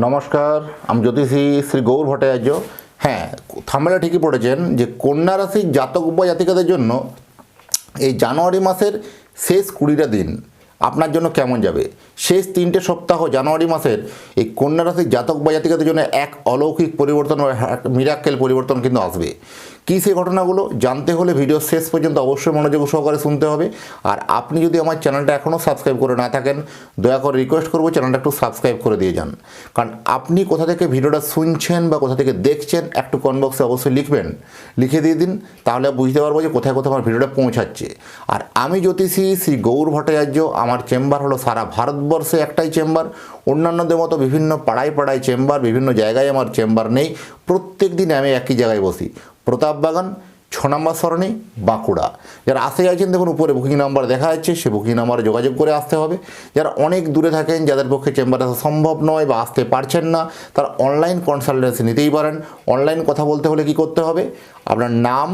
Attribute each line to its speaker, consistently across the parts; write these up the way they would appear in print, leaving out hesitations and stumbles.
Speaker 1: নমস্কার, আমি জ্যোতিষী শ্রী গৌর ভট্টাচার্য। হ্যাঁ, থাম্বনেলে ঠিকই পড়েছেন যে কন্যা রাশির জাতক বা জাতিকাদের জন্য এই জানুয়ারি মাসের শেষ 20টা দিন আপনার জন্য কেমন যাবে। শেষ 3টে সপ্তাহ জানুয়ারি মাসের এই কন্যা রাশির জাতক বা জাতিকাদের জন্য এক অলৌকিক পরিবর্তন, মিরাক্কেল পরিবর্তন কিন্তু আসবে। কী সেই ঘটনাগুলো জানতে হলে ভিডিও শেষ পর্যন্ত অবশ্যই মনোযোগ সহকারে শুনতে হবে। আর আপনি যদি আমার চ্যানেলটা এখনও সাবস্ক্রাইব করে না থাকেন, দয়া করে রিকোয়েস্ট করবো চ্যানেলটা একটু সাবস্ক্রাইব করে দিয়ে যান। কারণ আপনি কোথা থেকে ভিডিওটা শুনছেন বা কোথা থেকে দেখছেন একটু কমেন্ট বক্সে অবশ্যই লিখবেন, লিখে দিয়ে দিন, তাহলে বুঝতে পারবো যে কোথায় কোথায় আমার ভিডিওটা পৌঁছাচ্ছে। আর আমি জ্যোতিষী শ্রী গৌর ভট্টাচার্য, আমার চেম্বার হলো সারা ভারতবর্ষে একটাই চেম্বার। অন্যান্যদের মতো বিভিন্ন পাড়ায় পাড়ায় চেম্বার, বিভিন্ন জায়গায় আমার চেম্বার নেই। প্রত্যেক দিন আমি একই জায়গায় বসি, প্রতাপবাগান, 6 নম্বর সরণি, বাঁকুড়া। যারা আসতে চাইছেন দেখুন উপরে বুকিং নাম্বার দেখা যাচ্ছে, সে বুকিং নাম্বারে যোগাযোগ করে আসতে হবে। যারা অনেক দূরে থাকেন, যাদের পক্ষে চেম্বারে আসা সম্ভব নয় বা আসতে পারছেন না, তারা অনলাইন কনসালটেন্সি নিতেই পারেন। অনলাইন কথা বলতে হলে কি করতে হবে, আপনার নাম,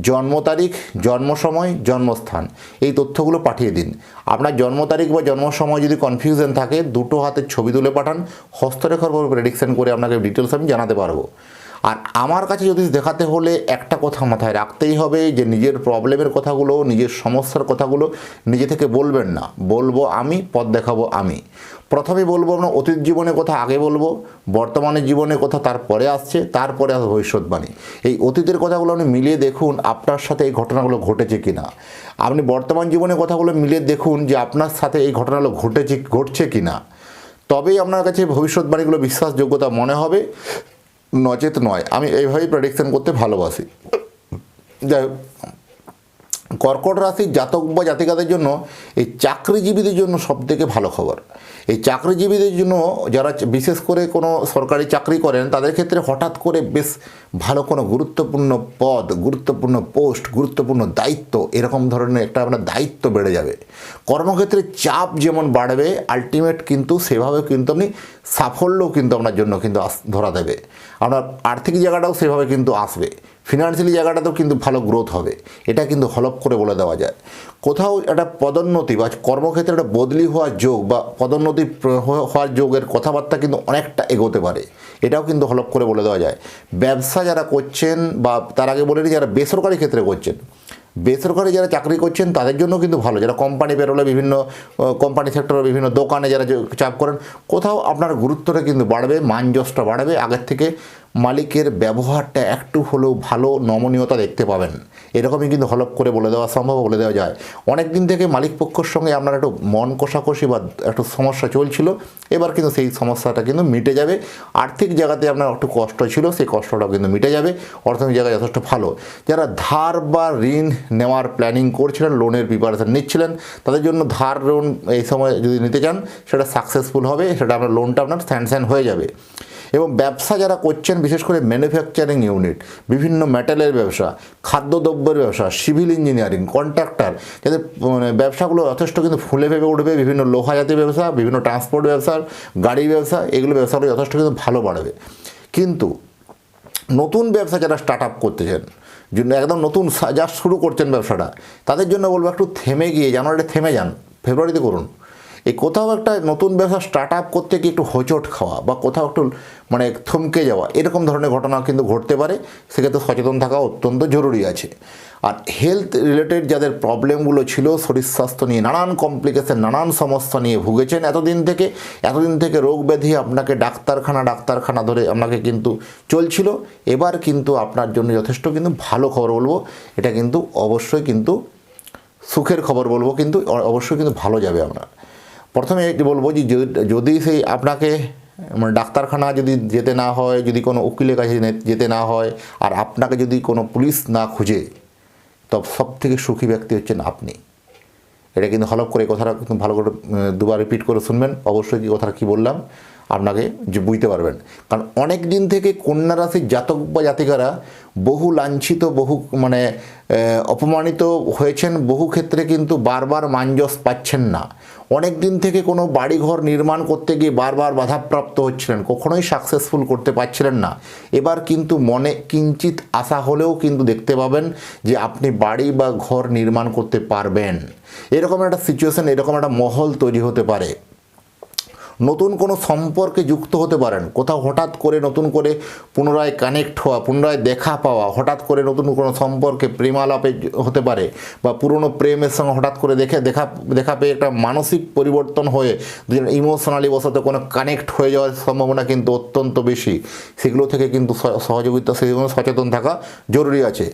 Speaker 1: জন্ম তারিখ, জন্ম সময়, জন্মস্থান, এই তথ্যগুলো পাঠিয়ে দিন। আপনার জন্ম তারিখ বা জন্ম সময় যদি কনফিউশন থাকে, দুটো হাতের ছবি তুলে পাঠান, হস্তরেখার উপর প্রেডিকশন করে আপনাকে ডিটেলস আমি জানাতে পারবো। আর আমার কাছে যদি দেখাতে হলে একটা কথা মাথায় রাখতেই হবে যে নিজের প্রবলেমের কথাগুলো, নিজের সমস্যার কথাগুলো নিজে থেকে বলবেন না, বলবো আমি, পথ দেখাবো আমি। প্রথমে বলবো আপনার অতীত জীবনের কথা আগে বলবো, বর্তমানের জীবনের কথা তারপরে আসছে, তারপরে আসবে ভবিষ্যৎবাণী। এই অতীতের কথাগুলো আপনি মিলিয়ে দেখুন আপনার সাথে এই ঘটনাগুলো ঘটেছে কি না। আপনি বর্তমান জীবনের কথাগুলো মিলিয়ে দেখুন যে আপনার সাথে এই ঘটনাগুলো ঘটছে কি না। তবেই আপনার কাছে ভবিষ্যৎবাণীগুলো বিশ্বাসযোগ্যতা মনে হবে, নচেত নয়। আমি এইভাবেই প্রেডিকশন করতে ভালোবাসি। যাই হোক, কর্কট রাশির জাতক বা জাতিকাদের জন্য এই চাকরিজীবীদের জন্য সবথেকে ভালো খবর। এই চাকরিজীবীদের জন্য যারা বিশেষ করে কোনো সরকারি চাকরি করেন, তাদের ক্ষেত্রে হঠাৎ করে বেশ ভালো কোনো গুরুত্বপূর্ণ পদ, গুরুত্বপূর্ণ পোস্ট, গুরুত্বপূর্ণ দায়িত্ব, এরকম ধরনের একটা আপনার দায়িত্ব বেড়ে যাবে। কর্মক্ষেত্রে চাপ যেমন বাড়বে, আলটিমেট কিন্তু সেভাবে কিন্তু আপনি সাফল্যও কিন্তু আপনার জন্য কিন্তু ধরা দেবে। আপনার আর্থিক জায়গাটাও সেভাবে কিন্তু আসবে, ফিনান্সিয়ালি জায়গাটাতেও কিন্তু ভালো গ্রোথ হবে। এটা কিন্তু হলপ করে বলে দেওয়া যায়। কোথাও একটা পদোন্নতি বা কর্মক্ষেত্রে একটা বদলি হওয়ার যোগ বা পদোন্নতি হওয়ার যোগের কথাবার্তা কিন্তু অনেকটা এগোতে পারে, এটাও কিন্তু হলপ করে বলে দেওয়া যায়। ব্যবসা যারা করছেন বা তার আগে বলে নিই যারা বেসরকারি ক্ষেত্রে করছেন, বেসরকারি যারা চাকরি করছেন তাদের জন্য কিন্তু ভালো। যারা কোম্পানি পেরোলে, বিভিন্ন কোম্পানি সেক্টরে বিভিন্ন দোকানে যারা চাপ করেন, কোথাও আপনার গুরুত্বটা কিন্তু বাড়বে, মান যশটা বাড়বে। আগের থেকে মালিকের ব্যবহারটা একটু হলেও ভালো, নমনীয়তা দেখতে পাবেন। এরকমই কিন্তু হলপ করে বলে দেওয়া সম্ভব, বলে দেওয়া যায়। অনেক দিন থেকে মালিক পক্ষের সঙ্গে আপনার একটু মন কষাকষি বা একটু সমস্যা চলছিল, এবার কিন্তু সেই সমস্যাটা কিন্তু মিটে যাবে। আর্থিক জায়গাতে আপনার একটু কষ্ট ছিল, সেই কষ্টটাও কিন্তু মিটে যাবে। অর্থনৈতিক জায়গায় যথেষ্ট ভালো। যারা ধার বা ঋণ নেওয়ার প্ল্যানিং করছিলেন, লোনের প্রিপারেশন নিচ্ছিলেন, তাদের জন্য ধার লোন এই সময় যদি নিতে চান সেটা সাকসেসফুল হবে, সেটা আপনার লোনটা আপনার স্যাংশন হয়ে যাবে। এবং ব্যবসা যারা করছেন, বিশেষ করে ম্যানুফ্যাকচারিং ইউনিট, বিভিন্ন মেটালের ব্যবসা, খাদ্যদ্রব্যের ব্যবসা, সিভিল ইঞ্জিনিয়ারিং, কন্ট্রাক্টর, যাদের ব্যবসাগুলো যথেষ্ট কিন্তু ফুলে ফেপে উঠবে। বিভিন্ন লোহা জাতীয় ব্যবসা, বিভিন্ন ট্রান্সপোর্ট ব্যবসা, গাড়ির ব্যবসা, এগুলো ব্যবসাগুলো যথেষ্ট কিন্তু ভালো বাড়বে। কিন্তু নতুন ব্যবসা যারা স্টার্ট আপ করতেছেন, একদম নতুন যা শুরু করছেন ব্যবসাটা, তাদের জন্য বলবো একটু থেমে গিয়ে, জানুয়ারিতে থেমে যান, ফেব্রুয়ারিতে করুন। এই কোথাও একটা নতুন ব্যবসা স্টার্ট আপ করতে গিয়ে একটু হোঁচট খাওয়া বা কোথাও একটু মানে থমকে যাওয়া, এরকম ধরনের ঘটনা কিন্তু ঘটতে পারে। সেক্ষেত্রে সচেতন থাকা অত্যন্ত জরুরি আছে। আর হেলথ রিলেটেড যাদের প্রবলেমগুলো ছিল, শরীর স্বাস্থ্য নিয়ে নানান কমপ্লিকেশন, নানান সমস্যা নিয়ে ভুগেছেন এতদিন থেকে রোগ ব্যাধি আপনাকে ডাক্তারখানা ধরে আপনাকে কিন্তু চলছিল, এবার কিন্তু আপনার জন্য যথেষ্ট কিন্তু ভালো খবর বলবো। এটা কিন্তু অবশ্যই কিন্তু সুখের খবর বলবো, কিন্তু অবশ্যই কিন্তু ভালো যাবে আপনার। প্রথমে বলবো যে যদি সেই আপনাকে মানে ডাক্তারখানা যদি যেতে না হয়, যদি কোনো উকিলের কাছে যেতে না হয়, আর আপনাকে যদি কোনো পুলিশ না খুঁজে, তবে সবথেকে সুখী ব্যক্তি হচ্ছেন আপনি। এটা কিন্তু হলপ করে কথাটা কিন্তু ভালো করে দুবার রিপিট করে শুনবেন, অবশ্যই কি কথাটা কী বললাম আপনাকে যে বুঝতে পারবেন। কারণ অনেক দিন থেকে কন্যা রাশির জাতক বা জাতিকারা বহু লাঞ্ছিত, বহু মানে অপমানিত হয়েছেন, বহু ক্ষেত্রে কিন্তু বারবার মানযশ পাচ্ছেন না। অনেক দিন থেকে কোনো বাড়িঘর নির্মাণ করতে গিয়ে বারবার বাধাপ্রাপ্ত হচ্ছিলেন, কখনোই সাকসেসফুল করতে পারছিলেন না। এবার কিন্তু মনে কিঞ্চিত আশা হলেও কিন্তু দেখতে পাবেন যে আপনি বাড়ি বা ঘর নির্মাণ করতে পারবেন। এরকম একটা সিচুয়েশন, এরকম একটা মহল তৈরি হতে পারে। নতুন কোনো সম্পর্কে যুক্ত হতে পারেন, কোথাও হঠাৎ করে নতুন করে পুনরায় কানেক্ট হওয়া, পুনরায় দেখা পাওয়া, হঠাৎ করে নতুন কোনো সম্পর্কে প্রেমালাপে হতে পারে, বা পুরনো প্রেমের সঙ্গে হঠাৎ করে দেখা পেয়ে একটা মানসিক পরিবর্তন হয়ে দুজন ইমোশনালি বসাতে কোনো কানেক্ট হয়ে যাওয়ার সম্ভাবনা কিন্তু অত্যন্ত বেশি। সেগুলো থেকে কিন্তু সহযোগিতা, সেগুলো সচেতন থাকা জরুরি আছে।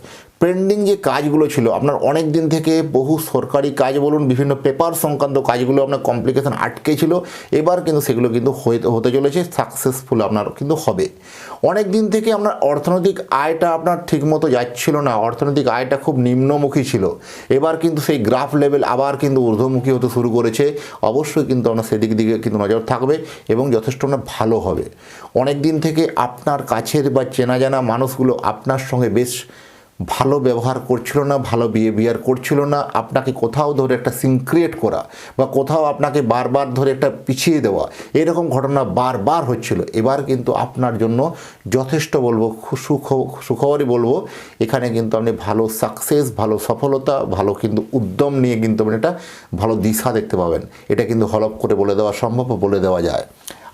Speaker 1: পেন্ডিং যে কাজগুলো ছিল আপনার অনেক দিন থেকে, বহু সরকারি কাজ বলুন, বিভিন্ন পেপার সংক্রান্ত কাজগুলো আপনার কমপ্লিকেশন আটকে ছিল, এবার কিন্তু সেগুলো কিন্তু হতে চলেছে, সাকসেসফুল আপনার কিন্তু হবে। অনেক দিন থেকে আপনার অর্থনৈতিক আয়টা আপনার ঠিকমতো যাচ্ছিল না, অর্থনৈতিক আয়টা খুব নিম্নমুখী ছিল, এবার কিন্তু সেই গ্রাফ লেভেল আবার কিন্তু ঊর্ধ্বমুখী হতে শুরু করেছে। অবশ্যই কিন্তু আপনার সেদিক দিকে কিন্তু নজর থাকবে এবং যথেষ্ট না ভালো হবে। অনেক দিন থেকে আপনার কাছের বা চেনা জানা মানুষগুলো আপনার সঙ্গে বেশ ভালো ব্যবহার করছিল না, ভালো বিহেভিয়ার করছিল না, আপনাকে কোথাও ধরে একটা সিন ক্রিয়েট করা বা কোথাও আপনাকে বারবার ধরে একটা পিছিয়ে দেওয়া, এরকম ঘটনা বারবার হচ্ছিল। এবার কিন্তু আপনার জন্য যথেষ্ট বলবো, সুখবরই বলবো, এখানে কিন্তু আপনি ভালো সাকসেস, ভালো সফলতা, ভালো কিন্তু উদ্যম নিয়ে কিন্তু আপনি একটা ভালো দিশা দেখতে পাবেন। এটা কিন্তু হলপ করে বলে দেওয়া সম্ভব, বলে দেওয়া যায়।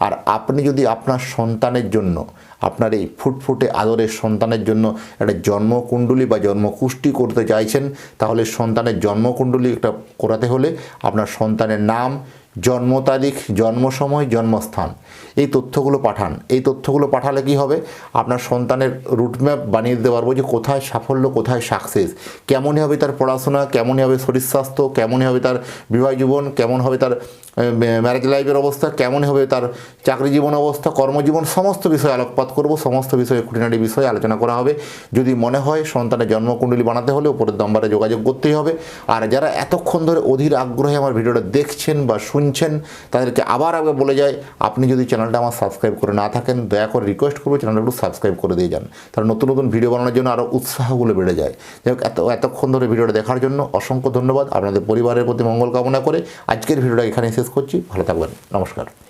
Speaker 1: আর আপনি যদি আপনার সন্তানের জন্য, আপনার এই ফুটফুটে আদরের সন্তানের জন্য একটা জন্মকুণ্ডলী বা জন্মকুষ্টি করতে চাইছেন, তাহলে সন্তানের জন্মকুণ্ডলী একটা করাতে হলে আপনার সন্তানের নাম, জন্ম তারিখ, জন্ম সময়, জন্মস্থান, এই তথ্যগুলো পাঠান। এই তথ্যগুলো পাঠালে কি হবে, আপনার সন্তানের রুটম্যাপ বানিয়ে দিতে পারবো যে কোথায় সাফল্য, কোথায় সাকসেস, কেমনই হবে তার পড়াশোনা, কেমনই হবে শরীর স্বাস্থ্য, কেমনই হবে তার বিবাহ জীবন, কেমন হবে তার ম্যারেজ লাইফের অবস্থা, কেমন হবে তার চাকরি জীবন অবস্থা, কর্মজীবন, সমস্ত বিষয়ে আলোকপাত করব, সমস্ত বিষয়ে খুঁটিনাটি বিষয়ে আলোচনা করা হবে। যদি মনে হয় সন্তানের জন্মকুণ্ডলী বানাতে হলে উপরের নম্বরে যোগাযোগ করতেই হবে। আর যারা এতক্ষণ ধরে অধীর আগ্রহে আমার ভিডিওটা দেখছেন বা শুনছেন, তাদেরকে আবার বলে যায়, আপনি যদি চ্যানেলটা আমার সাবস্ক্রাইব করে না থাকেন, দয়া করে রিকোয়েস্ট করবো চ্যানেলটা একটু সাবস্ক্রাইব করে দিয়ে যান, তাহলে নতুন নতুন ভিডিও বানানোর জন্য আরও উৎসাহগুলো বেড়ে যায়। যাই হোক, এতক্ষণ ধরে ভিডিওটা দেখার জন্য অসংখ্য ধন্যবাদ। আপনাদের পরিবারের প্রতি মঙ্গল কামনা করে আজকের ভিডিওটা এখানে শেষ করছি। ভালো থাকবেন, নমস্কার।